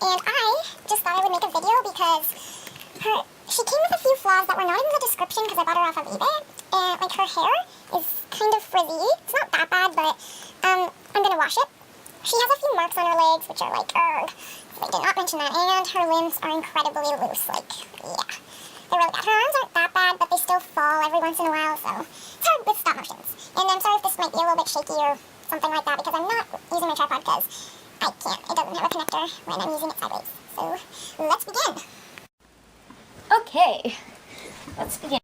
and I just thought I would make a video because she came with a few flaws that were not in the description because I bought her off of eBay. And like her hair is kind of frizzy. It's not that bad, but I'm gonna wash it. She has a few marks on her legs, which are like, ugh. I did not mention that. And her limbs are incredibly loose. Like, yeah, they're really bad. Her arms aren't that bad, but they still fall every once in a while, so it's hard with stop motions. And I'm sorry if this might be a little bit shaky or something like that because I'm not using my tripod because I can't. It doesn't have a connector when I'm using it sideways. So let's begin. Okay, let's begin.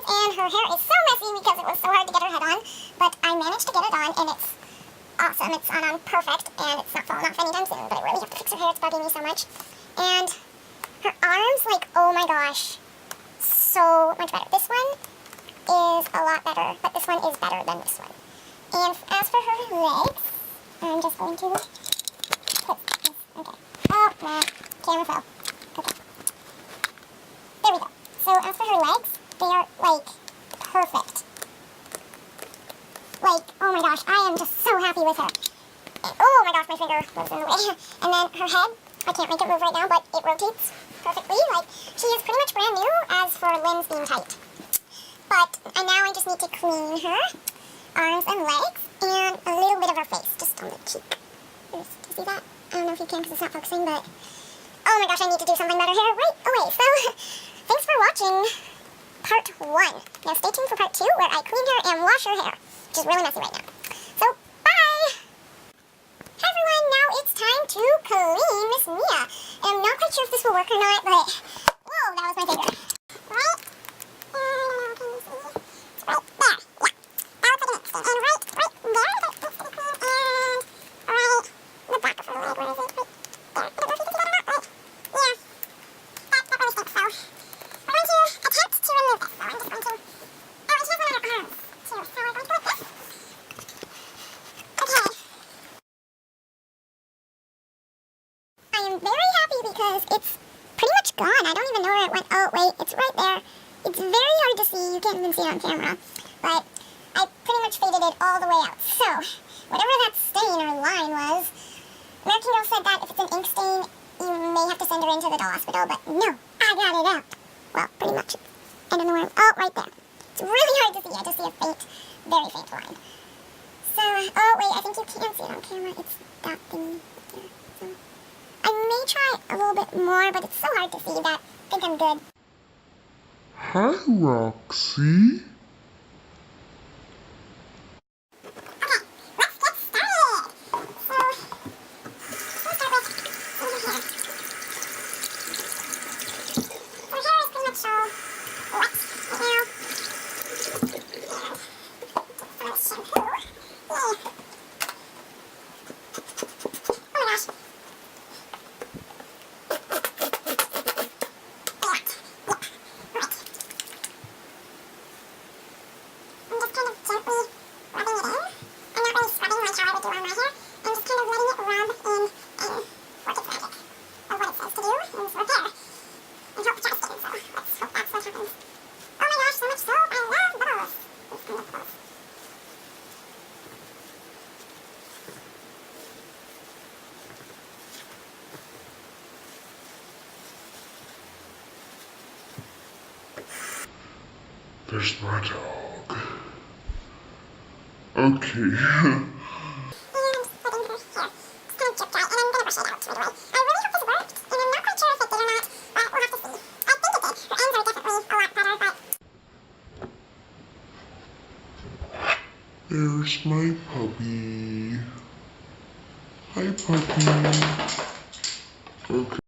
And her hair is so messy because it was so hard to get her head on, but I managed to get it on, and it's awesome. It's on perfect, and it's not falling off anytime soon, but I really have to fix her hair. It's bugging me so much. And her arms, like, oh my gosh, so much better. This one is a lot better, but this one is better than this one. And as for her legs, I'm just going to put this, okay. Oh, no, camera fell. Okay. There we go. So as for her legs, they are, like, perfect. Like, oh my gosh, I am just so happy with her. And, oh my gosh, my finger was in the way. And then her head, I can't make it move right now, but it rotates perfectly. Like, she is pretty much brand new as for limbs being tight. But now I just need to clean her arms and legs and a little bit of her face, just on the cheek. Do you see that? I don't know if you can because it's not focusing, but oh my gosh, I need to do something better here right away. So, thanks for watching part 1. Now stay tuned for part 2 where I clean her and wash her hair, which is really messy right now. So, bye! Hi everyone, now it's time to clean Miss Mia. And I'm not quite sure if this will work or not, but whoa, that was my finger. Right? It's right there. Yeah. Now it's like an X. And right there. And right the back of her leg. Where is it? Right there. I don't know if you can see that or not, but yeah. That's what I think so. I'm going to attempt to remove this, so I'm just going to... Oh, and she has one on her arms, too, so I'm going to put this. Okay. I am very happy because it's pretty much gone. I don't even know where it went. Oh, wait, it's right there. It's very hard to see. You can't even see it on camera. But I pretty much faded it all the way out. So, whatever that stain or line was, American Girl said that if it's an ink stain, you may have to send her into the doll hospital, but no, I got it out. Well, pretty much. I don't know where. Oh, right there. It's really hard to see. I just see a faint, very faint line. So, oh, wait, I think you can see it on camera. It's that thingy there. So, I may try a little bit more, but it's so hard to see that I think I'm good. Hi, Roxy. Okay, let's get started. So, let's start with her hair. Her hair is pretty much so wet right now. So let's shampoo. Yay. Oh my gosh. Yeah. There's my dog. Okay. And putting her hair. It's kind of drip dry, and I'm gonna brush it out right away. I really hope this worked, and I'm not quite sure if it did or not, but we'll have to see. I think it did. Her ends are definitely a lot better, but There's my puppy. Hi, puppy. Okay.